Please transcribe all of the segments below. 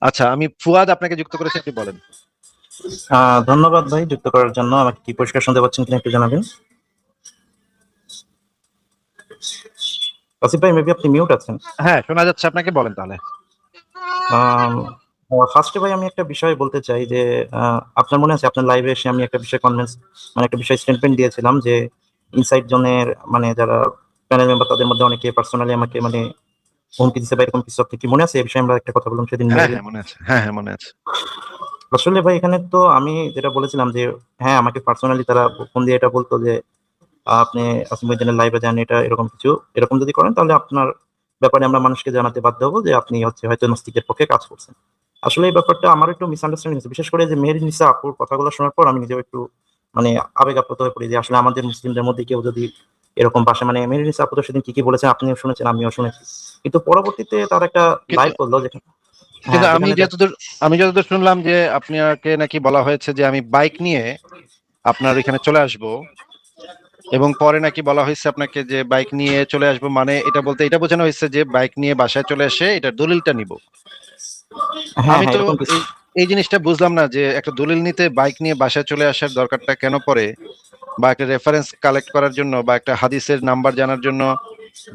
আচ্ছা, আমি ফুয়াদ আপনাকে যুক্ত করেছি, আপনি বলেন। ধন্যবাদ ভাই যুক্ত করার জন্য। আমাকে কি পরিষ্কার শুনতে পাচ্ছেন কিনা একটু জানাবেন। আসিফ ভাই, মেবি আপনি মিউট আছেন। হ্যাঁ, শোনা যাচ্ছে, আপনাকে বলেন তাহলে। ফার্স্টে ভাই আমি একটা বিষয় বলতে চাই যে আপনার মনে আছে আপনার লাইভে এসে আমি একটা বিষয় কনভিন্স মানে একটা বিষয় স্টেটমেন্ট দিয়েছিলাম যে ইনসাইড জোনের মানে যারা প্যানেল মেম্বার তাদের মধ্যে অনেকে পার্সোনালি আমাকে মানে হুমকি দিচ্ছে বা এরকম কিছু। আপনি কি মনে আছে এই বিষয়ে আমরা একটা কথা বললাম সেদিন হ্যাঁ মেইলে? হ্যাঁ, মনে আছে, হ্যাঁ হ্যাঁ, মনে আছে। আসলে ভাই এখানে তো আমি যেটা বলেছিলাম যে হ্যাঁ আমাকে পার্সোনালি তারা ফোন দিয়ে এটা বলতো যে আপনি আসিফুদ্দিনের লাইভে যান, এটা এরকম কিছু এরকম যদি করেন তাহলে আপনার ব্যাপারে আমরা মানুষকে জানাতে বাধ্য হবো যে আপনি হচ্ছে হয়তো নাস্তিকের পক্ষে কাজ করছেন। আসলে এই ব্যাপারটা আমার একটু মিসআন্ডারস্ট্যান্ডিং হয়েছে, বিশেষ করে যে মেহেরুন্নিসা আপুর কথাগুলো শোনার পর আমি নিজেও একটু মানে আবেগ আপ্লুত হয়ে পড়ি যে আসলে আমাদের মুসলিমদের মধ্যে কেউ যদি এরকম ভাষা মানে মেহেরুন্নিসা আপু তো সেদিন কি কি বলেছেন আপনিও শুনেছেন আমিও শুনেছি, কিন্তু পরবর্তীতে তার একটা কিন্তু লাইভ করলো যেখানে কিন্তু হ্যাঁ যেখানে আমি যতদূর শুনলাম যে আপনাকে নাকি বলা হয়েছে যে আমি বাইক নিয়ে আপনার এখানে চলে আসব, এবং পরে নাকি বলা হয়েছে আপনাকে যে বাইক নিয়ে চলে আসবো, মানে এটা বলতে এটা বোঝানো হয়েছে যে বাইক নিয়ে বাসায় চলে এসে এটার দলিলটা নিব। হ্যাঁ আমি হ্যাঁ তো এরকম কিছু। এই এই জিনিসটা বুঝলাম না যে একটা দলিল নিতে বাইক নিয়ে বাসায় চলে আসার দরকারটা কেন পড়ে, বা একটা রেফারেন্স কালেক্ট করার জন্য বা একটা হাদিসের নাম্বার জানার জন্য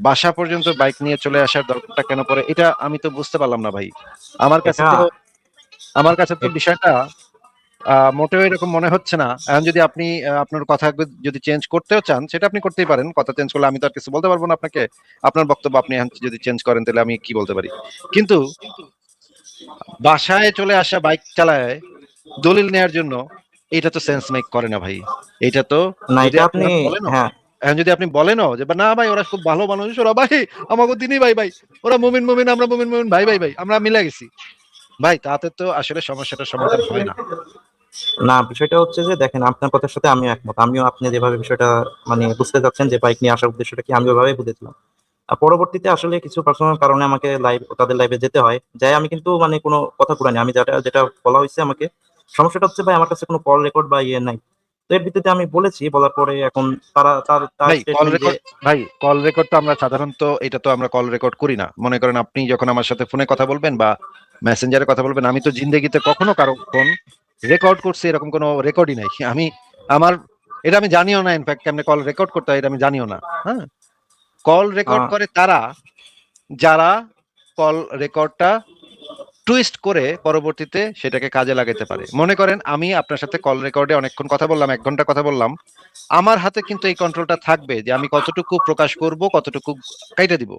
বাসা পর্যন্ত বাইক নিয়ে চলে আসার দরকারটা কেন পড়ে, এটা আমি তো বুঝতে পারলাম না ভাই। আমার কাছে এটা তো আমার কাছে তো বিষয়টা মোটেও এরকম মনে হচ্ছে না। এখন যদি আপনি আপনার কথা যদি চেঞ্জ করতেও চান, সেটা আপনি করতেই পারেন। কথা চেঞ্জ করলে আমি তো আর কিছু বলতে পারবো না আপনাকে। আপনার বক্তব্য আপনি এখন যদি চেঞ্জ করেন তাহলে আমি কি বলতে পারি? কিন্তু বাসায় চলে আসা বাইক চালায় দলিল নেয়ার জন্য, এটা তো সেন্স মেক করে না ভাই। এটা তো না যদি এটা আপনি আপনি এখন বলেনও, হ্যাঁ এখন যদি আপনি বলেনও যে না ভাই ওরা খুব ভালো মানুষ, ওরা ভাই আমাকে দিনই ভাই ভাই, ওরা মুমিন মুমিন, আমরা মুমিন মুমিন, ভাই ভাই ভাই, আমরা মিলে গেছি, ভাই তাতে তো আসলে সমস্যাটার সমাধান হয় না। না, বিষয়টা হচ্ছে যে দেখেন আপনার কথার সাথে আমিও একমত। আমিও আপনি যেভাবে বিষয়টা মানে বুঝতে চাচ্ছেন যে বাইক নিয়ে আসার উদ্দেশ্যটা কি আমি ওইভাবেই বুঝেছিলাম। আর পরবর্তীতে আসলে কিছু পার্সোনাল কারণে আমাকে তাদের লাইভে যেতে হয়, যাই আমি কিন্তু মানে কোনো কথা ঘুরাইনি। আমি যেটা যেটা বলা হয়েছে আমাকে, সমস্যাটা হচ্ছে ভাই আমার কাছে কোনো কল রেকর্ড বা ইয়ে নাই। তো এর ভিত্তিতে আমি বলেছি, বলার পরে এখন তারা তার তার ভাই কল স্টেটমেন্ট যে রেকর্ড ভাই কল রেকর্ড তো আমরা সাধারণত, এটা তো আমরা কল রেকর্ড করি না। মনে করেন আপনি যখন আমার সাথে ফোনে কথা বলবেন বা মেসেঞ্জারে কথা বলবেন, আমি তো জিন্দেগিতে কখনো কারো ফোন রেকর্ড করছি এরকম কোনো রেকর্ডই নাই। আমার এটা আমি জানিও না, ইনফ্যাক্ট কেমনে কল রেকর্ড করতে হয় এটা আমি জানিও না। হ্যাঁ, কল রেকর্ড আহ, করে তারা যারা কল রেকর্ডটা টুইস্ট করে পরবর্তীতে সেটাকে কাজে লাগাতে পারে। মনে করেন আমি আপনার সাথে কল রেকর্ডে অনেকক্ষণ কথা বললাম, 1 ঘন্টা কথা বললাম, আমার হাতে কিন্তু এই কন্ট্রোলটা থাকবে যে আমি কতটুকু প্রকাশ করব, কতটুকু কাইটা দিব।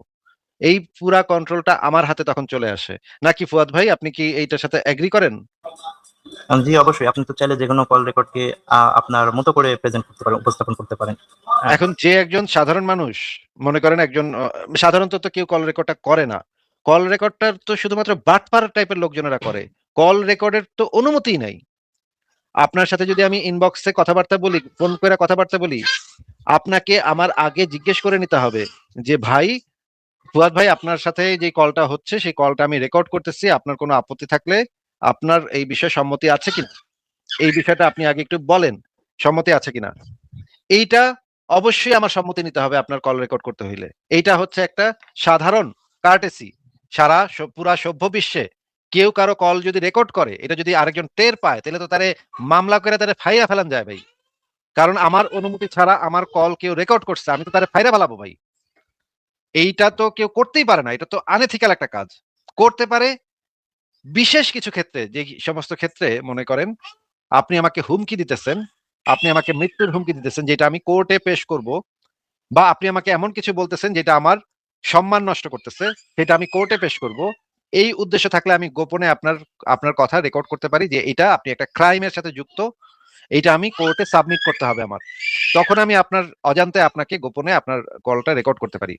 এই পুরা কন্ট্রোলটা আমার হাতে তখন চলে আসে। নাকি ফুয়াদ ভাই, আপনি কি এইটার সাথে এগ্রি করেন? জি অবশ্যই, আপনি তো চাইলে যে কোনো কল রেকর্ডকে আপনার মতো করে প্রেজেন্ট করতে পারেন, উপস্থাপন করতে পারেন। হ্যাঁ এখন যে একজন সাধারণ মানুষ, মনে করেন একজন সাধারণত তো কেউ কল রেকর্ডটা করে না। কল রেকর্ডটা তো শুধুমাত্র বাটপার টাইপের লোকজনেরা করে। কল রেকর্ডের তো অনুমতিই নাই। আপনার সাথে যদি আমি ইনবক্সে কথাবার্তা বলি, ফোন করে কথাবার্তা বলি, আপনাকে আমার আগে জিজ্ঞেস করে নিতে হবে যে ভাই, ফুয়াদ ভাই আপনার সাথে যে কলটা হচ্ছে সেই কলটা আমি রেকর্ড করতেছি, আপনার কোনো আপত্তি থাকলে আপনার এই বিষয়ে সম্মতি আছে কিনা, এই বিষয়টা আপনি আগে একটু বলেন, সম্মতি আছে কিনা। এইটা অবশ্যই আমার সম্মতি নিতে হবে আপনার কল রেকর্ড করতে হইলে। এইটা হচ্ছে একটা সাধারণ কার্টেসি। পুরা সভ্য বিশ্বে কেউ কারো কল যদি রেকর্ড করে, এটা যদি আরেকজন টের পায়, তাহলে তো তারে মামলা করে তারে ফাইরা ফেলান যায় ভাই। কারণ আমার অনুমতি ছাড়া আমার কল কেউ রেকর্ড করছে, আমি তো তারে ফাইরা ফেলাবো ভাই। এইটা তো কেউ করতেই পারে না, এটা তো আনএথিক্যাল একটা কাজ। করতে পারে বিশেষ কিছু ক্ষেত্রে, যে সমস্ত ক্ষেত্রে মনে করেন আপনি আমাকে হুমকি দিতেছেন, আপনি আমাকে মৃত্যুর হুমকি দিতেছেন যেটা আমি কোর্টে পেশ করব, বা আপনি আমাকে এমন কিছু বলতেছেন যেটা আমার সম্মান নষ্ট করতেছে, সেটা আমি কোর্টে পেশ করব। এই উদ্দেশ্য থাকলে আমি গোপনে আপনার আপনার কথা রেকর্ড করতে পারি যে এটা আপনি একটা ক্রাইমের সাথে যুক্ত, এটা আমি কোর্টে সাবমিট করতে হবে আমার। তখন আমি আপনার অজান্তে আপনাকে গোপনে আপনার কলটা রেকর্ড করতে পারি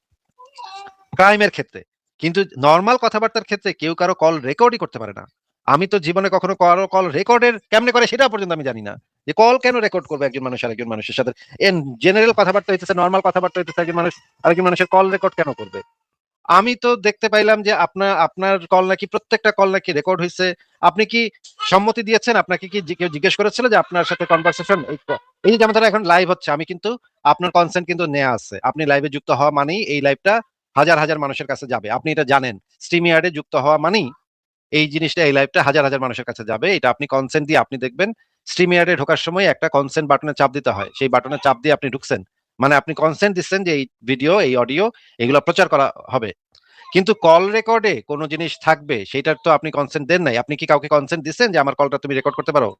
ক্রাইমের ক্ষেত্রে। কিন্তু নর্মাল কথাবার্তার ক্ষেত্রে কেউ কারো কল রেকর্ডই করতে পারে না। আমি তো জীবনে কখনো কারো কল রেকর্ডের কেমনে করে সেটা পর্যন্ত আমি জানি না, যে কল কেন রেকর্ড করবে একজন মানুষ আরেকজন মানুষের সাথে। জেনারেল কথাবার্তা হইতেছে, নর্মাল কথাবার্তা হইতেছে, একজন মানুষ আরেকজন মানুষের কল রেকর্ড কেন করবে? আমি তো দেখতে পাইলাম যে আপনার আপনার কল নাকি প্রত্যেকটা কল নাকি রেকর্ড হয়েছে। আপনি কি সম্মতি দিয়েছেন? আপনাকে কি কেউ জিজ্ঞেস করেছিল যে আপনার সাথে কনভারসেশন এই যে যেমন ধরেন এখন লাইভ হচ্ছে, আমি কিন্তু আপনার কনসেন্ট কিন্তু নেওয়া আছে। আপনি লাইভে যুক্ত হওয়া মানেই এই লাইভটা হাজার হাজার মানুষের কাছে যাবে, আপনি এটা জানেন। স্ট্রিম ইয়ার্ডে যুক্ত হওয়া মানেই এই জিনিসটা, এই লাইভটা হাজার হাজার মানুষের কাছে যাবে। এটা আপনি কনসেন্ট দিয়ে আপনি দেখবেন স্ট্রিমিয়ার্ডে ঢোকার সময় একটা কনসেন্ট বাটনে চাপ দিতে হয়, সেই বাটনে চাপ দিয়ে আপনি ঢুকছেন, মানে আপনি কনসেন্ট দিচ্ছেন যে এই ভিডিও, এই অডিও এগুলো প্রচার করা হবে। কিন্তু কল রেকর্ডে কোনো জিনিস থাকবে সেটার তো আপনি কনসেন্ট দেন নাই। আপনি কি কাউকে কনসেন্ট দিচ্ছেন যে আমার কলটা তুমি রেকর্ড করতে পারো?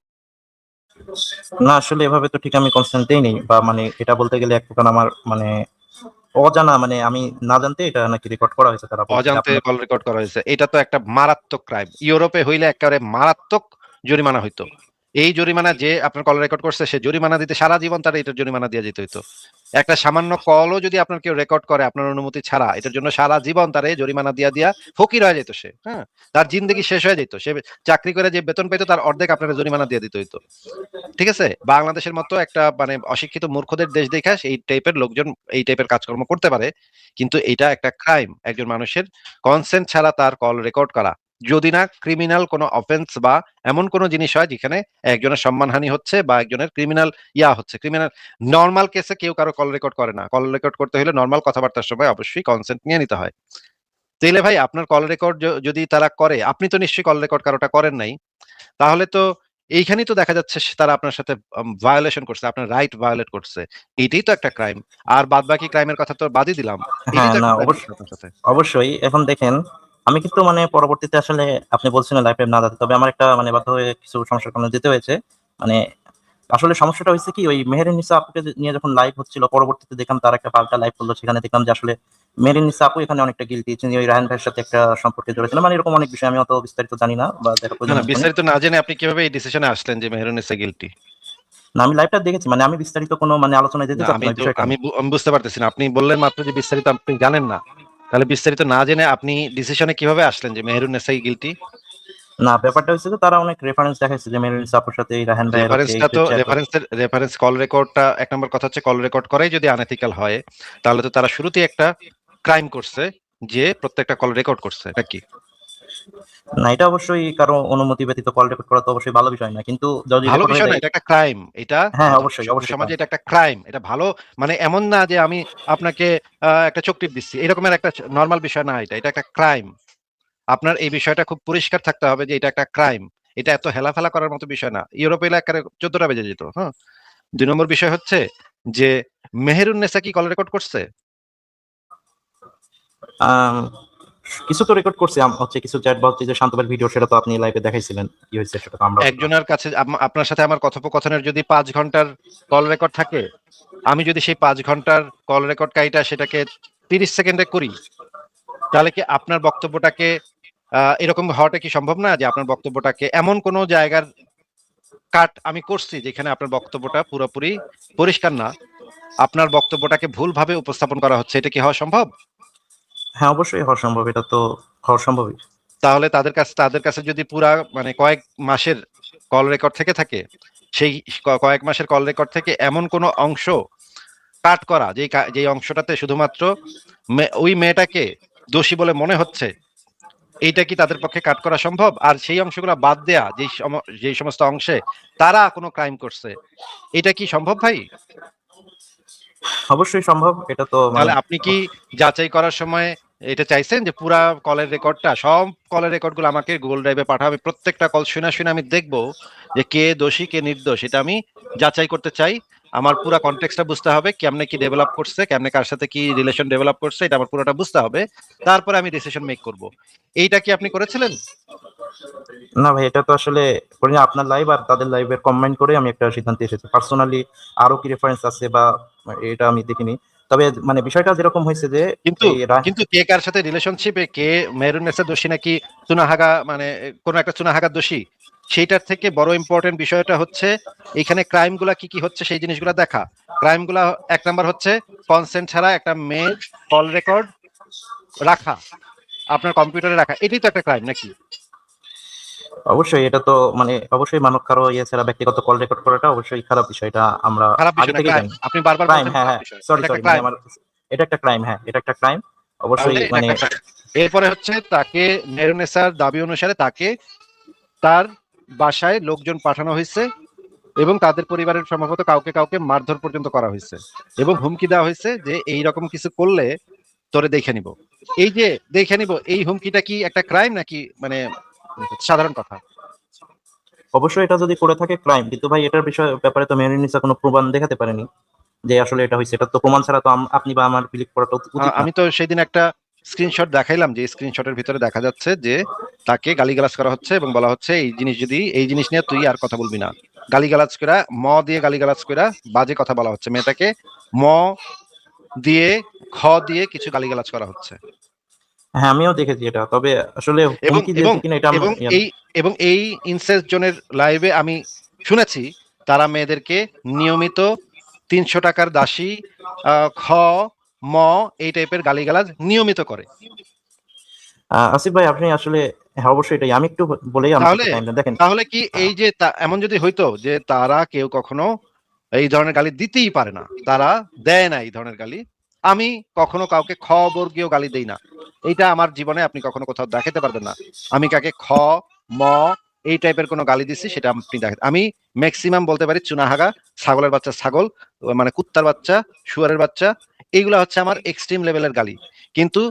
না আসলে এভাবে তো ঠিক আমি কনসেন্ট দেইনি, বা মানে এটা বলতে গেলে এক প্রকার আমার মানে অজানা, মানে আমি না জানতে এটা নাকি রেকর্ড করা হয়েছে, তারা বলছে যে অজান্তে আপনার। কল রেকর্ড করা হয়েছে, এটা তো একটা মারাত্মক ক্রাইম। ইউরোপে হইলে একেবারে মারাত্মক জরিমানা হইতো। এই জরিমানা যে আপনার কল রেকর্ড করছে সে জরিমানা দিতে সারা জীবন তার এটার জরিমানা দিয়ে যেতে হইতো। একটা সামান্য কলও যদি আপনার কেউ রেকর্ড করে আপনার অনুমতি ছাড়া, এটার জন্য সারা জীবন তার এই জরিমানা দিয়া দিয়া ফকির হয়ে যেত সে। হ্যাঁ, তার জিন্দগি শেষ হয়ে যেত। সে চাকরি করে যে বেতন পেতো তার অর্ধেক আপনার জরিমানা দিয়ে দিতে হইতো। ঠিক আছে, বাংলাদেশের মতো একটা মানে অশিক্ষিত মূর্খদের দেশ দেখা এই টাইপের লোকজন এই টাইপের কাজকর্ম করতে পারে, কিন্তু এটা একটা ক্রাইম একজন মানুষের কনসেন্ট ছাড়া তার কল রেকর্ড করা। যদি না ক্রিমিনাল কোনো অফেন্স বা এমন কোনো জিনিস হয় যেখানে একজনের সম্মানহানি হচ্ছে বা একজনের ক্রিমিনাল হচ্ছে, ক্রিমিনাল। নর্মাল কেসে কেউ কারো কল রেকর্ড করে না। কল রেকর্ড করতে হলে নর্মাল কথাবার্তার সময় অবশ্যই কনসেন্ট নিয়ে নিতে হয়। তাইলে ভাই আপনার কল রেকর্ড যদি তারা করে, আপনি তো নিশ্চয়ই কল রেকর্ড কারোটা করেন নাই, তাহলে তো এইখানেই তো দেখা যাচ্ছে তারা আপনার সাথে ভায়োলেশন করছে, আপনার রাইট ভায়োলেট করছে। এটাই তো একটা ক্রাইম। আর বাদ বাকি ক্রাইমের কথা তো বাদই দিলাম, এটাই হ্যাঁ, তো না একটা ক্রাইম অবশ্যই, করছে আপনার সাথে। অবশ্যই। এখন দেখেন, আমি কিন্তু মানে পরবর্তীতে আসলে আপনি বলছিলেন লাইফে না যেতে, তবে আমার একটা মানে বাধ্য হয়ে কিছু সমস্যার কারণে যেতে হয়েছে। মানে আসলে সমস্যাটা হয়েছে কি, ওই মেহেরুন্নিসা আপুকে নিয়ে যখন লাইভ হচ্ছিল, পরবর্তীতে দেখলাম তার একটা পাল্টা লাইভ করলো, সেখানে দেখলাম যে আসলে মেহেরুন্নিসা আপু এখানে অনেকটা গিলটি, তিনি ওই রায়হান ভাইয়ের সাথে একটা সম্পর্কে জড়িয়েছিল, মানে এরকম অনেক বিষয় আমি অত বিস্তারিত জানি না বা দেখার না প্রয়োজন না, মনে করিনি। বিস্তারিত না জেনে আপনি কিভাবে এই ডিসিশনে আসলেন যে মেহেরুননিসা গিল্টি? না আমি লাইভটা দেখেছি, মানে আমি বিস্তারিত কোনো মানে আলোচনায় যেতে না, চাচ্ছি আমি না ওই তো বিষয়টা আমি নিয়ে। আমি বুঝতে পারতেছি না। আপনি বললেন মাত্র যে বিস্তারিত আপনি জানেন না, তাহলে বিস্তারিত না জেনে আপনি ডিসিশনে কিভাবে আসলেন যে মেহেরুননিসাই গিল্টি? না ব্যাপারটা হচ্ছে যে তারা অনেক রেফারেন্স দেখাইছে যে মেহেরুন্নিসা আপুর সাথে এই রায়হান ভাইয়ের হচ্ছে এই রেফারেন্সটা যে তো চ্যাট। রেফারেন্স কল রেকর্ডটা এক নম্বর কথা হচ্ছে, কল রেকর্ড করাই যদি আনএথিক্যাল হয় তাহলে তো তারা শুরুতেই একটা ক্রাইম করছে, যে প্রত্যেকটা কল রেকর্ড করছে নাকি। না এটা অবশ্যই কারো অনুমতি ব্যতীত কল রেকর্ড করা তো অবশ্যই ভালো বিষয় না, কিন্তু যদি ভালো রেকর্ড হয়ে বিষয় না, যায়। এটা একটা ক্রাইম। এটা হ্যাঁ আধুনিক অবশ্যই সভ্য অবশ্যই সমাজে এটা একটা ক্রাইম। এটা ভালো, মানে এমন না যে আমি আপনাকে একটা চকটিপ দিচ্ছি এরকমের একটা নর্মাল বিষয় না, এটা এটা একটা ক্রাইম। আপনার এই বিষয়টা খুব পরিষ্কার থাকতে হবে যে এটা একটা ক্রাইম। এটা এত হেলাফেলা করার মতো বিষয় না। ইউরোপে এলাকায় 14টা বেজে যেত। হ্যাঁ, 2 নম্বর বিষয় হচ্ছে যে মেহেরুন্নেসা কি কল রেকর্ড করছে? আম, কিছু তো রেকর্ড করছি, হচ্ছে কিছু চ্যাট বা হচ্ছে যে শান্তবের ভিডিও, সেটা তো আপনি লাইভে দেখাইছিলেন, কি হয়েছে সেটা তো আমরা দেখলাম। একজনের কাছে আপনার সাথে আমার কথোপকথনের যদি 5 ঘন্টার কল রেকর্ড থাকে, আমি যদি সেই 5 ঘন্টার কল রেকর্ড কাইটা সেটাকে 30 সেকেন্ডে করি, তাহলে কি আপনার বক্তব্যটাকে এরকম হওয়াটা কি সম্ভব না যে আপনার বক্তব্যটাকে এমন কোন জায়গার কাট আমি করছি যেখানে আপনার বক্তব্যটা পুরোপুরি পরিষ্কার না, আপনার বক্তব্যটাকে ভুলভাবে উপস্থাপন করা হচ্ছে, এটা কি হওয়া সম্ভব? হ্যাঁ অবশ্যই হওয়া সম্ভব, এটা তো হওয়া সম্ভবই। তাহলে তাদের কাছে যদি পুরা মানে কয়েক মাসের কল রেকর্ড থেকে থাকে, সেই কয়েক মাসের কল রেকর্ড থেকে এমন কোন অংশ কাট করা যেই অংশটাতে শুধুমাত্র ওই মেয়েটাকে দোষী বলে মনে হচ্ছে, এইটা কি তাদের পক্ষে কাট করা সম্ভব? আর সেই অংশগুলো বাদ দেয়া যেই সমস্ত অংশে তারা কোনো ক্রাইম করছে, এটা কি সম্ভব ভাই? অবশ্যই সম্ভব, এটা তো মানে। তাহলে আপনি কি যাচাই করার সময় এটা চাইছেন যে পুরা কলের রেকর্ডটা, সব কলের রেকর্ডগুলো আমাকে গুগল ড্রাইভে পাঠাও, আমি প্রত্যেকটা কল শুনে শুনে আমি দেখবো যে কে দোষী কে নির্দোষ, এটা আমি যাচাই করতে চাই। আমার পুরা কনটেক্সটটা বুঝতে হবে, কেমনে কি ডেভেলপ করছে, কেমনে কার সাথে কি রিলেশন ডেভেলপ করছে, এটা আমার পুরোটা বুঝতে হবে। তারপরে আমি ডিসিশন মেক করব। এইটা কি আপনি করেছিলেন? না ভাই, এটা তো আসলে করিনি, আপনার লাইভ আর তাদের লাইভের কমেন্ট করে আমি একটা সিদ্ধান্তে এসেছি। পার্সোনালি আরো কি রেফারেন্স আছে বা এটা আমি দেখিনি। তবে মানে বিষয়টা যেরকম হয়েছে যে কিন্তু এই কিন্তু কে কার সাথে রিলেশনশিপে, কে মেহরুন্নেসা দোষী নাকি চুনাহাগা, মানে কোন একটা চুনাহাগার দোষী, সেইটার থেকে বড় ইম্পর্টেন্ট বিষয়টা হচ্ছে এখানে ক্রাইম গুলা কি কি হচ্ছে সেই জিনিসগুলা দেখা। ক্রাইম গুলা এক নাম্বার হচ্ছে কনসেন্ট ছাড়া একটা মেয়ের কল রেকর্ড রাখা, আপনার কম্পিউটারে রাখা, এটাই তো একটা ক্রাইম নাকি? অবশ্যই এটা তো মানে অবশ্যই মানব কারো ইয়ে ছাড়া ব্যক্তিগত কল রেকর্ড করাটা অবশ্যই খারাপ বিষয়, এটা আমরা খারাপ আগে বিষয় না, থেকেই ক্রাইম। জানি। আপনি বারবার ক্রাইম, বলছেন হ্যাঁ খারাপ হ্যাঁ, বিষয়, সরি এটা একটা সরি, মানে ক্রাইম। আমার এটা একটা ক্রাইম, হ্যাঁ এটা একটা ক্রাইম তাহলে অবশ্যই এটা মানে। একটা crime। এরপরে হচ্ছে তাকে মেহরুন্নেসার দাবি অনুসারে তাকে তার বাসায় লোকজন পাঠানো হয়েছে এবং তাদের পরিবারের সম্ভবত কাউকে কাউকে মারধর পর্যন্ত করা হয়েছে এবং হুমকি দেওয়া হয়েছে যে এই রকম কিছু করলে তোরে দেখে নিব। এই যে দেখে নিব, এই হুমকিটা কি একটা ক্রাইম নাকি মানে সাধারণ কথা। অবশ্যই এটা যদি করে থাকে ক্রাইম, কিন্তু ভাই এটার ব্যাপারে তো মেহরিনিসা কোনো প্রমাণ দেখাতে পারেনি যে আসলে এটা হয়েছে। এটা তো প্রমাণ ছাড়া তো আপনি বা আমার বিলিভ করাটা উচিত না। আমি তো সেদিন একটা স্ক্রিনশট দেখাইলাম, যে স্ক্রিনশটের ভিতরে দেখা যাচ্ছে যে তাকে গালিগালাজ করা হচ্ছে এবং বলা হচ্ছে এই জিনিস নিয়ে তুই আর কথা বলবি না। গালিগালাজ করা, দিয়ে গালিগালাজ করা, বাজে কথা বলা হচ্ছে মেয়েটাকে, ম দিয়ে খ দিয়ে কিছু গালিগালাজ করা হচ্ছে। হ্যাঁ, আমিও দেখেছি এটা, তবে আসলে এবং হুমকি এবং দিয়েছে কিনা এটা আমার এবং এই এবং এই ইনসেস্ট জোনের লাইভে আমি শুনেছি তারা মেয়েদেরকে নিয়মিত 300 টাকার দাসী, খ, ম, এই টাইপের গালিগালাজ নিয়মিত করে। আসিফ ভাই আপনি আসলে, হ্যাঁ অবশ্যই এটাই। আমি একটু বলেই আমাকে তাহলে একটু টাইম দেন। দেখেন, তাহলে কি এই যে এমন যদি হইতো যে তারা কেউ কখনো এই ধরনের গালি দিতেই পারে না, তারা দেয় না এই ধরনের গালি, আমি কখনো কাউকে খ বর্গীয় গালি দেই না, এইটা আমার জীবনে আপনি কখনো কোথাও দেখাতে পারবেন না। আমি কাকে খ, ম এই টাইপের কোনো গালি দিচ্ছি সেটা আপনি দেখেন। আমি ম্যাক্সিমাম বলতে পারি চুনাহাগা, ছাগলের বাচ্চা ছাগল, মানে কুত্তার বাচ্চা, শুয়ারের বাচ্চা, এইগুলা হচ্ছে আমার এক্সট্রিম লেভেলের গালি। কিন্তু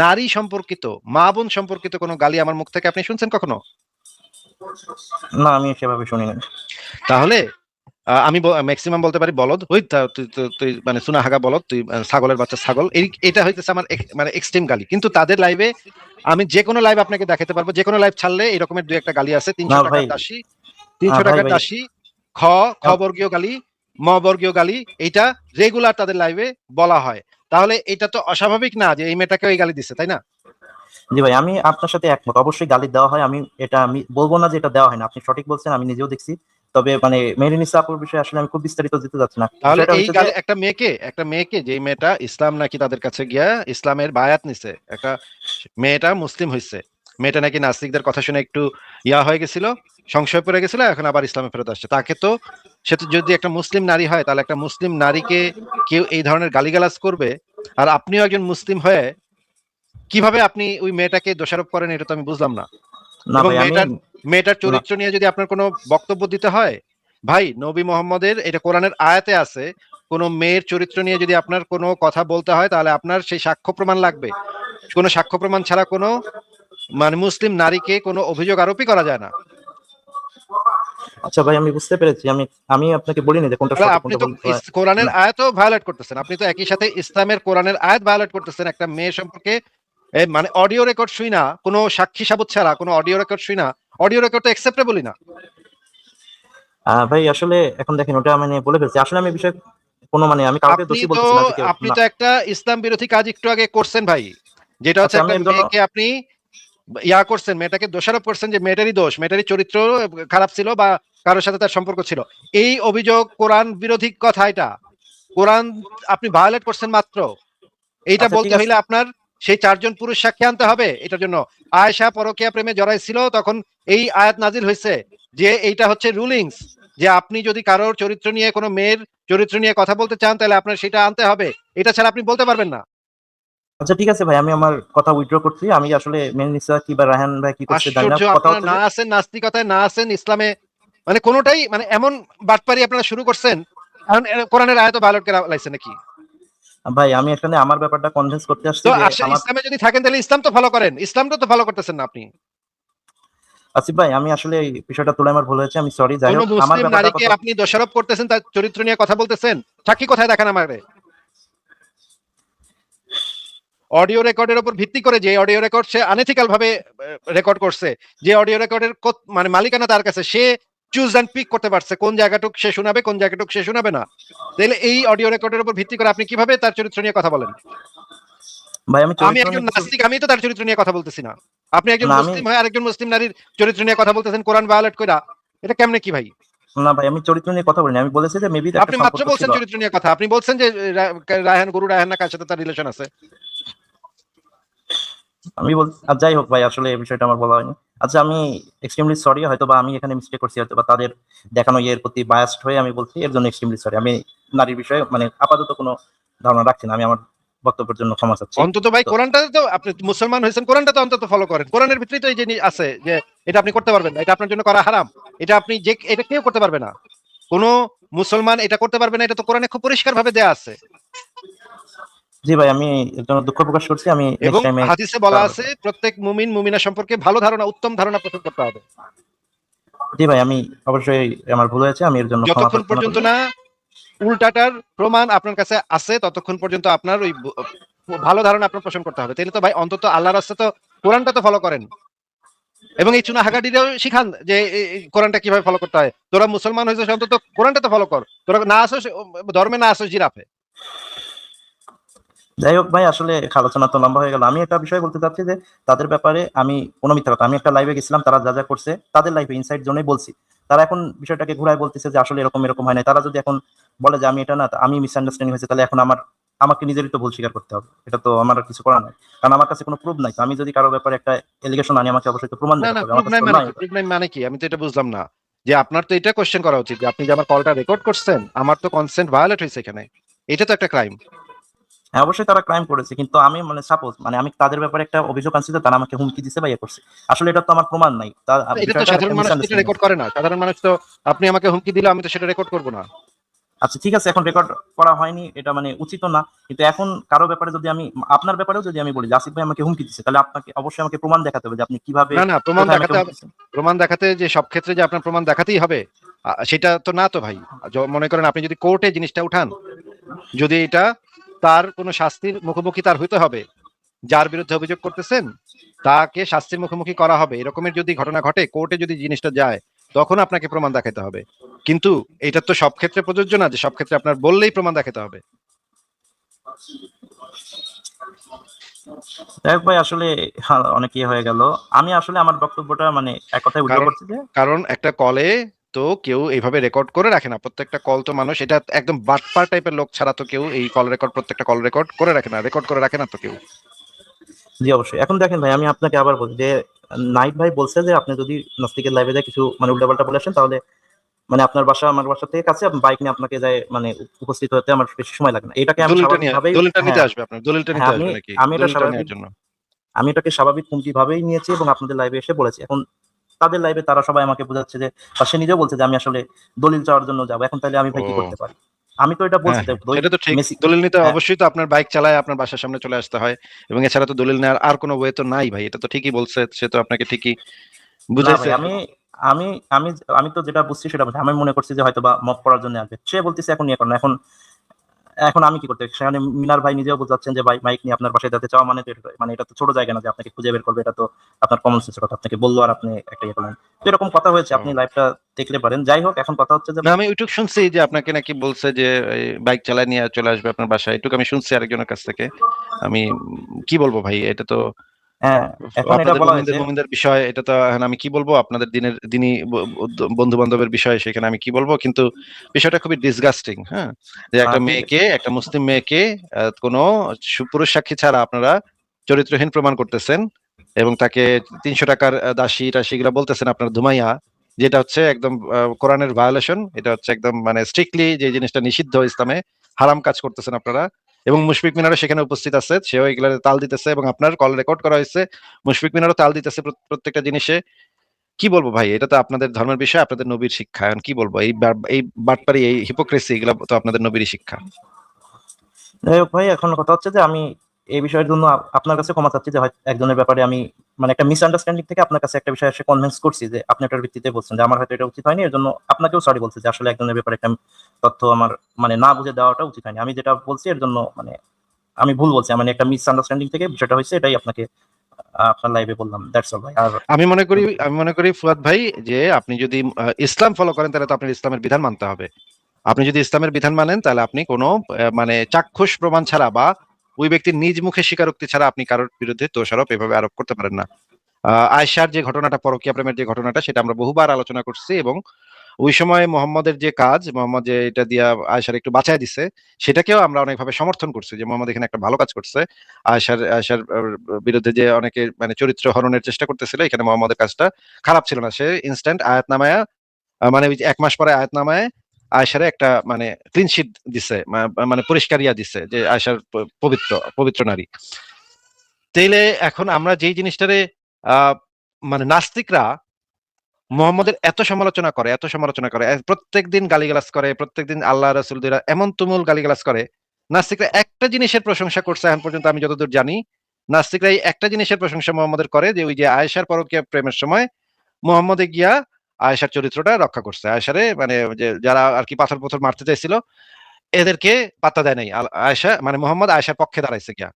নারী সম্পর্কিত, মা বোন সম্পর্কিত কোনো গালি আমার মুখ থেকে আপনি শুনছেন কখনো? না আমি সেভাবে শুনি না। তাহলে আমি ম্যাক্সিমাম বলতে পারি বলদ, ওই তুই মানে সুনাহাগা বলদ, তুই ছাগলের বাচ্চা ছাগল, এটা হইতেছে আমার মানে এক্সট্রিম গালি। কিন্তু তাদের লাইভে আমি যে কোনো লাইভ আপনাকে দেখাতে পারবো, যে কোনো লাইভ ছাড়লে এরকমের দুই একটা গালি আছে। না 300 ভাই, টাকার দাসী, 300 ভাই টাকার ভাই দাসী, খ, বর্গীয় গালি, ম বর্গীয় গালি, এইটা রেগুলার তাদের লাইভে বলা হয়। তাহলে এটা তো অস্বাভাবিক না যে এই মেয়েটাকে ওই গালি দিচ্ছে, তাই না? জি ভাই, আমি আপনার সাথে একমত। অবশ্যই গালি দেওয়া হয়, আমি বলবো না যে এটা দেওয়া হয় না। আপনি সঠিক বলছেন, আমি নিজেও দেখছি। তবে মানে মেহরিনিসা আপুর বিষয়ে আসলে আমি খুব বিস্তারিত যেতে যাচ্ছি না। তাহলে বিষয়টা এই হচ্ছে যে গালি একটা মেয়েকে যে মেয়েটা ইসলাম নাকি তাদের কাছে গিয়া ইসলামের বায়াত নিছে, একটা মেয়েটা মুসলিম হয়েছে, মেয়েটা নাকি নাস্তিকদের কথা শুনে একটু হয়ে গেছিল, সংশয় পড়ে গেছিল, এখন আবার ইসলামে ফেরত আসছে। সে তো যদি একটা মুসলিম নারী হয়, তাহলে একটা মুসলিম নারীকে কেউ এই ধরনের গালিগালাজ করবে, আর আপনিও একজন মুসলিম হয়ে কিভাবে আপনি ওই মেয়েটাকে দোষারোপ করেন, এটা তো আমি বুঝলাম না। না এবং ভাই আমি মেয়েটার না চরিত্র নিয়ে যদি আপনার কোনো বক্তব্য দিতে হয়, ভাই নবী মোহাম্মদের, এটা কোরআনের আয়াতে আছে, কোন মেয়ের চরিত্র নিয়ে যদি আপনার কোনো কথা বলতে হয় তাহলে আপনার সেই সাক্ষ্য প্রমাণ লাগবে। কোনো সাক্ষ্য প্রমাণ ছাড়া কোনো মানে মুসলিম নারীকে কোনো অভিযোগ আরোপই করা যায় না। আচ্ছা ভাই, আমি বুঝতে পেরেছি। আমি আমি আপনাকে বলিনি যে কোনটা তাহলে সঠিক আপনি কোনটা তো ভুল। কোরআনের আয়াতও ভায়োলেট করতেছেন, আপনি তো একই সাথে ইসলামের কোরআনের আয়াত ভায়োলেট করতেছেন। একটা মেয়ে সম্পর্কে মানে অডিও রেকর্ড শুই না, কোনো সাক্ষী সাবুত ছাড়া কোনো অডিও রেকর্ড শুই না, অডিও রেকর্ড তো অ্যাকসেপ্টেবলই না। ভাই আসলে এখন দেখেন, ওটা মানে বলে ফেলছি। আসলে আমি বিষয় কোনো মানে আমি কাউকে আপনি দোষী তো বলতেছি না যে কেউ আপনি না। তো একটা ইসলাম বিরোধী কাজ একটু আগে করছেন ভাই, যেটা হচ্ছে আচ্ছা আমি একটা এর জন্য মেয়েকে আপনি করছেন, মেয়েটাকে দোষারোপ করছেন যে মেয়েটারই দোষ, মেয়েটারই চরিত্র খারাপ ছিল বা কারোর সাথে তার সম্পর্ক ছিল। এই অভিযোগ কোরআন বিরোধী কথা, এটা কোরআন আপনি ভায়োলেট করছেন মাত্র। এইটা আচ্ছা ঠিক বলতে আছে। হইলে আপনার সেই 4 জন পুরুষ সাক্ষী আনতে হবে এটার জন্য। আয়েশা পরকীয়া প্রেমে জড়াইছিল, তখন এই আয়াত নাজিল হয়েছে যে এইটা হচ্ছে রুলিংস, যে আপনি যদি কারোর চরিত্র নিয়ে, কোনো মেয়ের চরিত্র নিয়ে কথা বলতে চান, তাহলে আপনার সেটা আনতে হবে, এটা ছাড়া আপনি বলতে পারবেন না। আচ্ছা ঠিক আছে ভাই, আমি আমার কথা উইথড্র করছি। আমি আসলে মেহরিনিসা কি বা রায়হান ভাই কি করছে জানি না। আশ্চর্য, কথা আপনারা হচ্ছে না যে আছেন নাস্তিকতায়, না আছেন ইসলামে, মানে কোনোটাই, মানে এমন বাটপারি আপনারা শুরু করছেন। এখন কোরআনের আয়াত ভায়োলেট করা লাইছে নাকি? ভাই আমি এখানে আমার ব্যাপারটা কনভিন্স করতে আসছি তো যে আমার ইসলামে যদি থাকেন তাহলে ইসলাম তো ফলো করেন, ইসলামটা তো ফলো করতেছেন না আপনি। আসিফ ভাই, আমি আসলে এই বিষয়টা তুলে আমার ভুল হয়েছে, আমি সরি। যাই কোন হোক, আমার মুসলিম ব্যাপারটা নারীকে কথা আপনি দোষারোপ করতেছেন, তার চরিত্র নিয়ে কথা বলতেছেন, সাক্ষী কোথায় দেখান আমারে? অডিও রেকর্ডের উপর ভিত্তি করে, যে অডিও রেকর্ড সে আনএথিক্যাল ভাবে রেকর্ড করছে, যে অডিও রেকর্ডের মানে মালিকানা তার কাছে, সে চুজ এন্ড পিক করতে পারছে কোন জায়গাটুক সে শোনাবে, কোন জায়গাটুক সে শোনাবে না। তাহলে এই অডিও রেকর্ডের উপর ভিত্তি করে আপনি কিভাবে তার চরিত্র নিয়ে কথা বলেন? ভাই আমি আমি চরিত্র একজন নিয়ে কিছু নাস্তিক, আমি তো তার চরিত্র নিয়ে কথা বলতেছি না। আপনি একজন না আমি মুসলিম হয়ে আরেকজন মুসলিম নারীর চরিত্র নিয়ে কথা বলতেছেন কোরআন ভায়োলেট কইরা, এটা কেমনে কি ভাই? না ভাই, আমি চরিত্র নিয়ে কথা বলিনি। আমি বলেছি যে মেবি একটা আপনি মাত্র সম্পর্ক ছিল। বলছেন চরিত্র নিয়ে কথা, আপনি বলছেন যে রায়হান, গুরু রায়হান না কার সাথে তার রিলেশন আছে। আমি বল আর যাই হোক ভাই, আসলে এই বিষয়টা আমার বলা হয়নি। আচ্ছা আমি এক্সট্রিমলি সরি। হয়তো বা আমি এখানে মিস্টেক করছি, হয়তো বা তাদের দেখানো ইয়ের প্রতি বায়াসড হয়ে আমি বলছি, এর জন্য এক্সট্রিমলি সরি। আমি নারীর বিষয়ে মানে আপাতত কোনো ধারণা রাখছি না। আমি আমার বক্তব্যের জন্য ক্ষমা চাচ্ছি। অন্তত ভাই তো কোরআনটা তো, আপনি মুসলমান হয়েছেন, কোরআনটা তো অন্তত ফলো করেন। কোরআনের ভিতরেই তো এই জিনিস আছে যে এটা আপনি করতে পারবেন না, এটা আপনার জন্য করা হারাম, এটা আপনি যে এটা কেউ করতে পারবে না, কোন মুসলমান এটা করতে পারবে না, এটা তো কোরআনে খুব পরিষ্কার ভাবে দেয়া আছে। জি ভাই, আমি এর জন্য দুঃখ প্রকাশ করছি। আমি এবং নেক্সট টাইমে হাদিসে বলা আছে প্রত্যেক মুমিন মুমিনা সম্পর্কে ভালো ধারণা, উত্তম ধারণা পোষণ করতে হবে। জি ভাই, আমি অবশ্যই আমার ভুল হয়েছে, আমি এর জন্য ক্ষমা যতক্ষণ প্রার্থনা পর্যন্ত করবো। না উল্টাটার প্রমাণ আপনার কাছে আছে, ততক্ষণ পর্যন্ত আপনার ওই ভালো ধারণা আপনার পোষণ করতে হবে। তাহলে তো ভাই অন্তত আল্লাহর রাস্তায় তো কোরআনটা তো ফলো করেন, এবং এই চুনা হাগাডিরাও শিখান যে এই কোরআনটা কিভাবে ফলো করতে হয়। তোরা মুসলমান হয়েছে অন্তত কোরআনটা তো ফলো কর, তোরা না আসো ধর্মে, না আসো জিরাফে। যাই হোক ভাই, আসলে আলোচনা তো লম্বা হয়ে গেল। আমি একটা বিষয় বলতে চাচ্ছি যে তাদের ব্যাপারে আমি কোনো মিথ্যা কথা, আমি একটা লাইভে গেছিলাম, তারা যা যা করছে তাদের লাইভে ইনসাইড জোনে বলছি। তারা এখন বিষয়টাকে ঘুরায় বলতেছে যে আসলে এরকম এরকম হয় না। তারা যদি এখন বলে যে আমি এটা না, আমি মিসআন্ডারস্ট্যান্ডিং হয়েছে, তাহলে এখন আমাকে নিজেরই তো ভুল স্বীকার করতে হবে। এটা তো আমার আর কিছু করার নাই, কারণ আমার কাছে কোনো প্রুফ নাই। তো আমি যদি কারো ব্যাপারে একটা এলিগেশন আনি, আমাকে অবশ্যই তো প্রমাণ না দেখাতে না, হবে, আমার প্রুফ কাছে নাই তো মানে নাই কি? ওটা। প্রুফ নাই মানে কি? আমি তো এটা বুঝলাম না। যে আপনার তো এটা কোশ্চেন করা উচিত যে আপনি যে আমার কলটা রেকর্ড করছেন, আমার তো কনসেন্ট ভায়োলেট হয়েছে এখানে। এটা তো একটা ক্রাইম। হ্যাঁ, অবশ্যই তারা ক্রাইম করেছে, কিন্তু আমি মানে সাপোজ মানে আমি তাদের ব্যাপারে একটা অভিযোগ আনছি যে তারা আমাকে হুমকি দিছে বা ইয়ে করছে। আসলে এটা তো আমার প্রমাণ নাই, তার এটা তো বিষয়টা একটা সাধারণ মানুষ তো এটা মিসআন্ডারস্ট্যান্ডিং। রেকর্ড করে না। সাধারণ মানুষ তো আপনি আমাকে হুমকি দিলে আমি তো সেটা রেকর্ড করবো না। আচ্ছা ঠিক আছে, এখন রেকর্ড করা হয়নি, এটা মানে উচিত না। কিন্তু এখন কারো ব্যাপারে যদি আমি, আপনার ব্যাপারেও যদি আমি বলি যে আসিফ ভাই আমাকে হুমকি দিচ্ছে, তাহলে আপনাকে অবশ্যই আমাকে প্রমাণ দেখাতে হবে যে আপনি কিভাবে, না না, প্রমাণ কোথায় আমাকে দেখাতে হুমকি হবে। দিচ্ছেন। প্রমাণ দেখাতে যে সব ক্ষেত্রে যে আপনার প্রমাণ দেখাতেই হবে সেটা তো না তো ভাই। মনে করেন আপনি যদি কোর্টে জিনিসটা উঠান, যদি এটা তার কোনো শাস্তির মুখোমুখি তার হইতে হবে, যার বিরুদ্ধে অভিযোগ করতেছেন তাকে শাস্তির মুখোমুখি করা হবে, এরকমের যদি ঘটনা ঘটে, কোর্টে যদি জিনিসটা যায়, তখন আপনাকে প্রমাণ দেখাতে হবে। কিন্তু এটা তো সব ক্ষেত্রে প্রযোজ্য না যে সব ক্ষেত্রে আপনার বললেই প্রমাণ দেখাতে হবে। যাই হোক ভাই, আসলে অনেক ইয়ে হয়ে গেল। আমি আসলে আমার বক্তব্যটা মানে এক কথায় উইথড্র কারণ করছি যে কারণ একটা কলে তো কেউ এইভাবে রেকর্ড করে রাখে না। প্রত্যেকটা কল তো মানুষ, এটা একদম বাটপার টাইপের লোক ছাড়া তো কেউ এই কল রেকর্ড, প্রত্যেকটা কল রেকর্ড করে রাখে না, রেকর্ড করে রাখে না তো কেউ। জি অবশ্যই। এখন দেখেন ভাই, আমি আপনাকে আবার বলি যে নাইট ভাই বলছে যে আপনি যদি নাস্তিকের লাইভে যায় কিছু মানে উল্টাপাল্টা বলে আসেন, তাহলে মানে আপনার বাসা আমার বাসা থেকে কাছে, বাইক নিয়ে আপনাকে যায় মানে উপস্থিত হতে আমার বেশি সময় লাগে না। এটাকে আমি স্বাভাবিকভাবেই, দলিলটা নিতে হ্যাঁ আসবে, আপনার দলিলটা হ্যাঁ, নিতে আমি আসবে নাকি? আমি এটা দলিলটা স্বাভাবিক, নেওয়ার জন্য। আমি এটাকে স্বাভাবিক হুমকি ভাবেই নিয়েছি এবং আপনাদের লাইভে এসে বলেছি। এখন তাদের লাইভে তারা সবাই আমাকে বোঝাচ্ছে যে, বা সে নিজেও বলছে যে আমি আসলে দলিল চাওয়ার জন্য যাবো। এখন তাহলে আমি ভাই কি ও করতে পারি? আমি তো এটা বলছি হ্যাঁ যে হ্যাঁ, সেটা তো ঠিক। মেসি, দলিল নিতে হ্যাঁ অবশ্যই তো আপনার বাইক চালায় আপনার বাসার সামনে চলে আসতে হয়, এবং এছাড়া তো দলিল নেওয়ার আর কোনো ওয়ে তো নাই ভাই। এটা তো ঠিকই বলছে, সে তো আপনাকে ঠিকই না ভাই, বুঝাইছে। আমি আমি আমি তো যেটা বুঝছি সেটা বলছি। আমি মনে করছি যে হয়তো বা মফ করার জন্য আসবে, সে বলতেছে এখন নিয়ে এখন এখন আমি কি করতে, সেখানে মিনার ভাই নিজেও বোঝাচ্ছেন যে ভাই মাইক নিয়ে আপনার পাশে যেতে চাওয়া মানে তো মানে এটা তো ছোট জায়গা না যে আপনাকে খুঁজে বের করবে। এটা তো আপনার কমন সেন্সের কথা, আপনাকে বললো আর আপনি একটা ইয়ে করলেন। তো এরকম কথা হয়েছে, আপনি ও লাইভটা দেখলে পারেন। যাই হোক, এখন কথা হচ্ছে যে না, আমি ওইটুক শুনছি যে আপনাকে নাকি বলছে যে বাইক চালায় নিয়ে চলে আসবে আপনার বাসায়, এটুকু আমি শুনছি আরেকজনের কাছ থেকে। আমি কি বলবো ভাই, এটা তো হ্যাঁ, এখন এটা আপনাদের বলা হয়েছে। মুমিনদের বিষয়। এটা তো এখন আমি কি বলবো, আপনাদের দিনী বন্ধু বান্ধবের বিষয়, সেখানে আমি কি বলবো? কিন্তু বিষয়টা খুবই ডিসগাস্টিং। হ্যাঁ, যে একটা ঠিক আছে। মেয়েকে, একটা মুসলিম মেয়েকে কোনো পুরুষ সাক্ষী ছাড়া আপনারা চরিত্রহীন প্রমাণ করতেছেন, এবং তাকে 300 টাকার দাসী টাসী এগুলো বলতেছেন আপনার ধুমাইয়া, যেটা হচ্ছে একদম কোরআনের ভায়োলেশন। এটা হচ্ছে একদম মানে স্ট্রিক্টলি যে জিনিসটা নিষিদ্ধ ইসলামে, হারাম কাজ করতেছেন আপনারা। এবং মুশফিক মিনারও সেখানে উপস্থিত আছে, সেও এগুলা তাল দিতেছে, এবং আপনার কল রেকর্ড করা হয়েছে। মুশফিক মিনারও তাল দিতেছে প্রত্যেকটা জিনিসে। কি বলবো ভাই, এটা তো আপনাদের ধর্মের বিষয়, আপনাদের নবীর শিক্ষা। এখন কি বলবো, এই বাটপারি, এই হিপোক্রেসি, এগুলো তো আপনাদের নবীর শিক্ষা। যাই হোক ভাই, এখন কথা হচ্ছে যে আমি এই বিষয়ের জন্য আপনার কাছে ক্ষমা চাচ্ছি যে হয়তো একজনের ব্যাপারে আমি মানে একটা মিসআন্ডারস্ট্যান্ডিং থেকে আপনার কাছে একটা বিষয় এসে কনভিন্স করছি যে আপনি এটার ভিত্তিতে বলছেন যে আমার হয়তো এটা উচিত হয়নি। এর জন্য আপনাকেও সরি বলছি যে আসলে একজনের ব্যাপারে একটা তথ্য আমার মানে না বুঝে দেওয়াটা উচিত হয়নি। আমি যেটা বলছি এর জন্য মানে আমি ভুল বলছি, মানে একটা মিসআন্ডারস্ট্যান্ডিং থেকে বিষয়টা হয়েছে, এটাই আপনাকে আপনার লাইভে বললাম। দ্যাটস অল ভাই। আর আমি মনে করি ফুয়াদ ভাই, যে আপনি যদি ইসলাম ফলো করেন, তাহলে তো আপনার ইসলামের বিধান মানতে হবে। আপনি যদি ইসলামের বিধান মানেন, তাহলে আপনি কোনো মানে চাক্ষুষ প্রমাণ ছাড়া বা ওই ব্যক্তির নিজ মুখে স্বীকারোক্তি ছাড়া আপনি কারোর বিরুদ্ধে দোষারোপ এভাবে আরোপ করতে পারেন না। আয়েশার যে ঘটনাটা, পরকীয়া প্রেমের যে ঘটনাটা, সেটা আমরা বহুবার আলোচনা করছি, এবং ওই সময় মোহাম্মদের যে কাজ, মোহাম্মদ যে এটা দিয়া আয়েশার একটু বাঁচায় দিছে, সেটাকেও আমরা অনেকভাবে সমর্থন করছি যে মোহাম্মদ এখানে একটা ভালো কাজ করছে। আয়েশার বিরুদ্ধে যে অনেকে মানে চরিত্র হরণের চেষ্টা করতেছিল, এখানে মোহাম্মদের কাজটা খারাপ ছিল না। সে ইনস্ট্যান্ট আয়াত নামায়া, মানে ওই যে 1 মাস পরে আয়াত নামায় আয়েশারে একটা মানে ক্লিন শিট দিছে, মানে পরিষ্কারিয়া দিছে যে আয়েশার পবিত্র পবিত্র নারী। তাইলে এখন আমরা যেই জিনিসটারে আহ মানে নাস্তিকরা মোহাম্মদের এত সমালোচনা করে, এত সমালোচনা করে, প্রত্যেক দিন গালিগালাজ করে, প্রত্যেক দিন আল্লাহ রাসূল এমন তুমুল গালিগালাজ করে, নাস্তিকরা একটা জিনিসের প্রশংসা করছে এখন পর্যন্ত আমি যতদূর জানি, নাস্তিকরা এই একটা জিনিসের প্রশংসা মোহাম্মদের করে, যে ওই যে আয়েশার পরকীয়া প্রেমের সময় মোহাম্মদে গিয়া আয়েশার চরিত্রটা রক্ষা করছে, আয়েশারে মানে যে যারা আর কি পাথর পাথর মারতে চাইছিল এদেরকে পাত্তা দেয় নাই, আয়েশা মানে মোহাম্মদ আয়েশার পক্ষে দাঁড়াইছে গিয়া।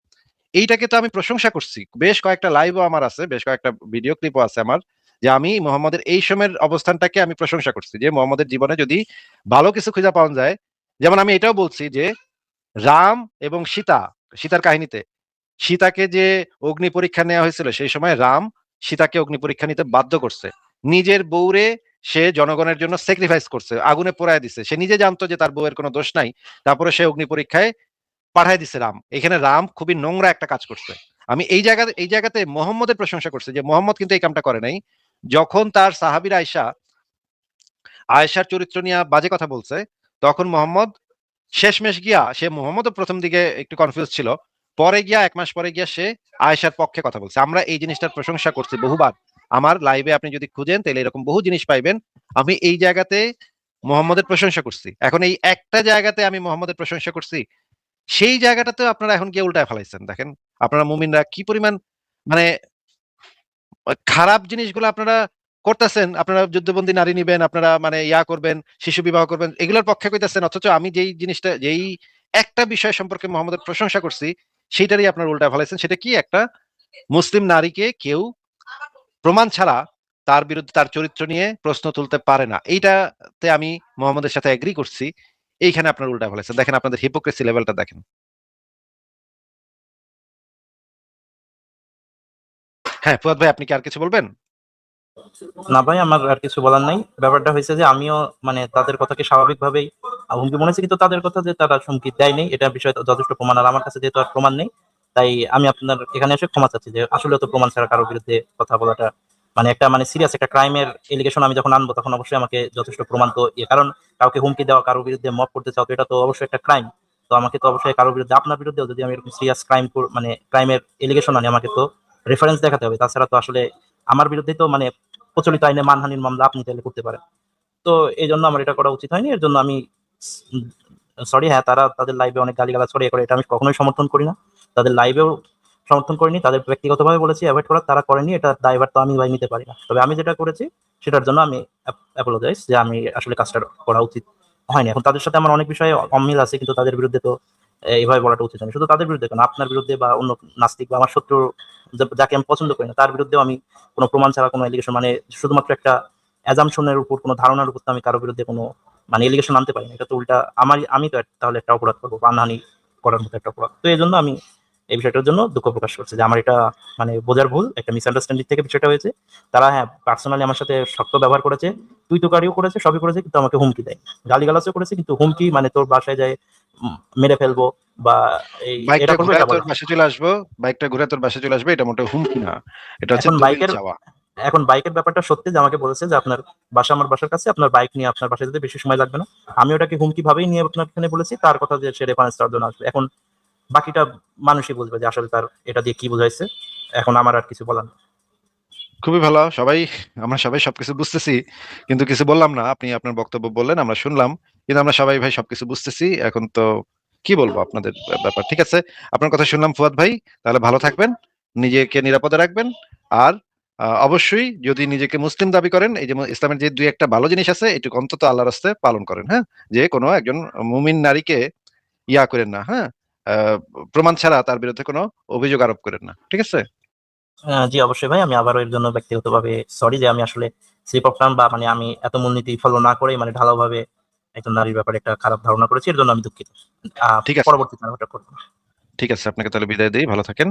এইটাকে তো আমি প্রশংসা করছি, বেশ কয়েকটা লাইভও আমার আছে, বেশ কয়েকটা ভিডিও ক্লিপও আছে আমার, যে আমি মোহাম্মদের এই সময়ের অবস্থানটাকে আমি প্রশংসা করছি, যে মোহাম্মদের জীবনে যদি ভালো কিছু খুঁজে পাওয়া যায়, যেমন আমি এটাও বলছি যে রাম এবং সীতা, সীতার কাহিনীতে সীতাকে যে অগ্নি পরীক্ষা নেওয়া হয়েছিল সেই সময় রাম সীতাকে অগ্নি পরীক্ষা নিতে বাধ্য করছে, নিজের বউরে সে জনগণের জন্য স্যাক্রিফাইস করছে, আগুনে পোড়ায় দিছে, সে নিজে জানতো যে তার বউয়ের কোনো দোষ নাই, তারপরে সে অগ্নি পরীক্ষায় পাঠায় দিছে রাম। এখানে রাম খুবই নোংরা একটা কাজ করছে। আমি এই জায়গাতে মোহাম্মদের প্রশংসা করছি, যে মোহাম্মদ কিন্তু এই কামটা করে নাই। যখন তার সাহাবীরা আয়েশা আয়েশার চরিত্র নিয়ে বাজে কথা বলছে, তখন মোহাম্মদ শেষমেশ গিয়া, সে মোহাম্মদও প্রথম দিকে একটু কনফিউজ ছিল, পরে গিয়া 1 মাস পরে গিয়া সে আয়েশার পক্ষে কথা বলছে। আমরা এই জিনিসটার প্রশংসা করছি বহুবার, আমার লাইভে আপনি যদি খুঁজেন তাহলে এরকম বহু জিনিস পাইবেন। আমি এই জায়গাতে মোহাম্মদের প্রশংসা করছি, এখন এই একটা জায়গাতে আমি মোহাম্মদের প্রশংসা করছি, সেই জায়গাটাতে আপনারা এখন গিয়ে উল্টায় ফেলাইছেন। দেখেন আপনারা মুমিনরা কি পরিমাণ মানে খারাপ জিনিসগুলো আপনারা করতেছেন, আপনারা যুদ্ধবন্দী নারী নিবেন, আপনারা মানে ইয়া করবেন, শিশু বিবাহ করবেন, এগুলোর পক্ষে কইতেছেন, অথচ আমি যেই জিনিসটা, যেই একটা বিষয় সম্পর্কে মোহাম্মদের প্রশংসা করছি সেইটারই আপনারা উল্টা ফেলাইছেন। সেটা কি? একটা মুসলিম নারীকে কেউ প্রমাণ ছাড়া তার বিরুদ্ধে তার চরিত্র নিয়ে প্রশ্ন তুলতে পারে না, এইটাতে আমি মোহাম্মদের সাথে এগ্রি করছি। এইখানে আপনারা উল্টা ফেলাইছেন, দেখেন আপনাদের হিপোক্রেসি লেভেলটা দেখেন। হ্যাঁ ফুয়াদ ভাই, আপনি কি আর কিছু বলবেন? না ভাই, আমার আর কিছু বলার নাই। ব্যাপারটা হয়েছে যে আমিও মানে তাদের কথাকে স্বাভাবিকভাবেই হুমকি মনে হচ্ছে, কিন্তু তাদের কথা যে তারা হুমকি দেয়নি এটা বিষয়ে যথেষ্ট প্রমাণ, আর আমার কাছে যেহেতু আর প্রমাণ নেই, তাই আমি আপনার এখানে এসে ক্ষমা চাচ্ছি যে আসলে তো প্রমাণ ছাড়া কারোর বিরুদ্ধে কথা বলাটা মানে একটা মানে সিরিয়াস একটা ক্রাইমের এলিগেশন আমি যখন আনবো তখন অবশ্যই আমাকে যথেষ্ট প্রমাণ তো কারণ কাউকে হুমকি দেওয়া, কারোর বিরুদ্ধে মত করতে চাও তো এটা তো অবশ্যই একটা ক্রাইম। তো আমাকে তো অবশ্যই কারোর বিরুদ্ধে, আপনার বিরুদ্ধেও যদি আমি এরকম সিরিয়াস ক্রাইম মানে ক্রাইমের এলিগেশন আনি আমাকে তো রেফারেন্স দেখাতে হবে, তাছাড়া তো আসলে আমার বিরুদ্ধে তো মানে প্রচলিত আইনে মানহানির মামলা আপনি চাইলে করতে পারেন। তো এই জন্য আমার এটা করা উচিত হয়নি, এর জন্য আমি সরি। হ্যাঁ, তারা তাদের লাইভে অনেক গালিগালাজ ছড়িয়ে করে, এটা আমি কখনোই সমর্থন করি না। তাদের লাইভেও সমর্থন করিনি, তাদের ব্যক্তিগতভাবে বলেছি অ্যাভয়েড করার, তারা করেনি, এটা দায়ভার তো আমি ভাই নিতে পারি না। তবে আমি যেটা করেছি সেটার জন্য আমি অ্যাপোলোজাইজ, যে আমি আসলে কাজটা করা উচিত হয়নি। এখন তাদের সাথে আমার অনেক বিষয়ে অমিল আছে, কিন্তু তাদের বিরুদ্ধে তো এইভাবে বলাটা উচিত হয়নি। শুধু তাদের বিরুদ্ধে কেন, আপনার বিরুদ্ধে বা অন্য নাস্তিক বা আমার শত্রু যাকে আমি পছন্দ করি না তার বিরুদ্ধেও আমি কোনো প্রমাণ ছাড়া কোনো এলিগেশন মানে শুধুমাত্র একটা অ্যাজাম্পশনের উপর, কোনো ধারণার উপর আমি কারো বিরুদ্ধে কোনো মানে এলিগেশন আনতে পারি না। এটা তো উল্টা আমি তো তাহলে একটা অপরাধ করবো, প্রাণহানি করার মতো একটা অপরাধ। তো এই জন্য আমি এই বিষয়টার জন্য দুঃখ প্রকাশ করছি যে আমার এটা মানে বোঝার ভুল, একটা মিসআন্ডারস্ট্যান্ডিং থেকে বিষয়টা হয়েছে। তারা হ্যাঁ পার্সোনালি আমার সাথে শক্ত ব্যবহার করেছে, তুই তোকারিও করেছে, সবই করেছে, কিন্তু আমাকে হুমকি দেয়, গালিগালাজও করেছে, কিন্তু হুমকি মানে তোর বাসায় যায় মেরে ফেলবো বা এই বাইকটা এটা করবো ঘুরে এটা বলে তোর না। বাসে চলে আসবো, বাইকটা ঘুরে তোর বাসে চলে আসবে, এটা মোটেও হুমকি না, এটা হচ্ছে এখন দলিল বাইকের চাওয়া। এখন বাইকের ব্যাপারটা সত্যি যে আমাকে বলেছে যে আপনার বাসা আমার বাসার কাছে, আপনার বাইক নিয়ে আপনার বাসায় যেতে বেশি সময় লাগবে না। আমি ওটাকে হুমকি ভাবেই নিয়ে আপনার এখানে বলেছি, তার কথা যে সে রেফারেন্স দেওয়ার জন্য আসবে। এখন বাকিটা মানুষই বুঝবে যে আসলে তার এটা দিয়ে কি বোঝাইছে। এখন আমার আর কিছু বলার নেই। খুবই ভালো, সবাই আমরা সবাই সবকিছু বুঝতেছি, কিন্তু কিছু বললাম না। আপনি আপনার বক্তব্য বললেন, আমরা শুনলাম, কিন্তু আমরা সবাই ভাই সবকিছু বুঝতেছি। এখন তো কি বলবো আপনাদের ব্যাপার। ঠিক আছে, আপনার কথা শুনলাম ফুয়াদ ভাই, তাহলে ভালো থাকবেন, নিজেকে নিরাপদে রাখবেন। আর অবশ্যই যদি নিজেকে মুসলিম দাবি করেন, এই যে ইসলামের যে দুই একটা ভালো জিনিস আছে এটুকু অন্তত আল্লাহর রাস্তায় পালন করেন। হ্যাঁ, যে কোনো একজন মুমিন নারীকে ইয়া করেন না, হ্যাঁ, আহ, প্রমাণ ছাড়া তার বিরুদ্ধে কোনো অভিযোগ আরোপ করেন না। ঠিক আছে? জি অবশ্যই ভাই, আমি আবারও এর জন্য ব্যক্তিগতভাবে সরি যে আমি আসলে স্লিপ অফ টার্ম বা মানে আমি এত মূলনীতি ফলো না করে মানে ঢালাওভাবে একজন নারীর ব্যাপারে একটা খারাপ ধারণা করেছি, এর জন্য আমি দুঃখিত। ঠিক আছে, পরবর্তীতে আমি ওটা করবো না। ঠিক আছে, আপনাকে তাহলে বিদায় দিই, ভালো থাকেন।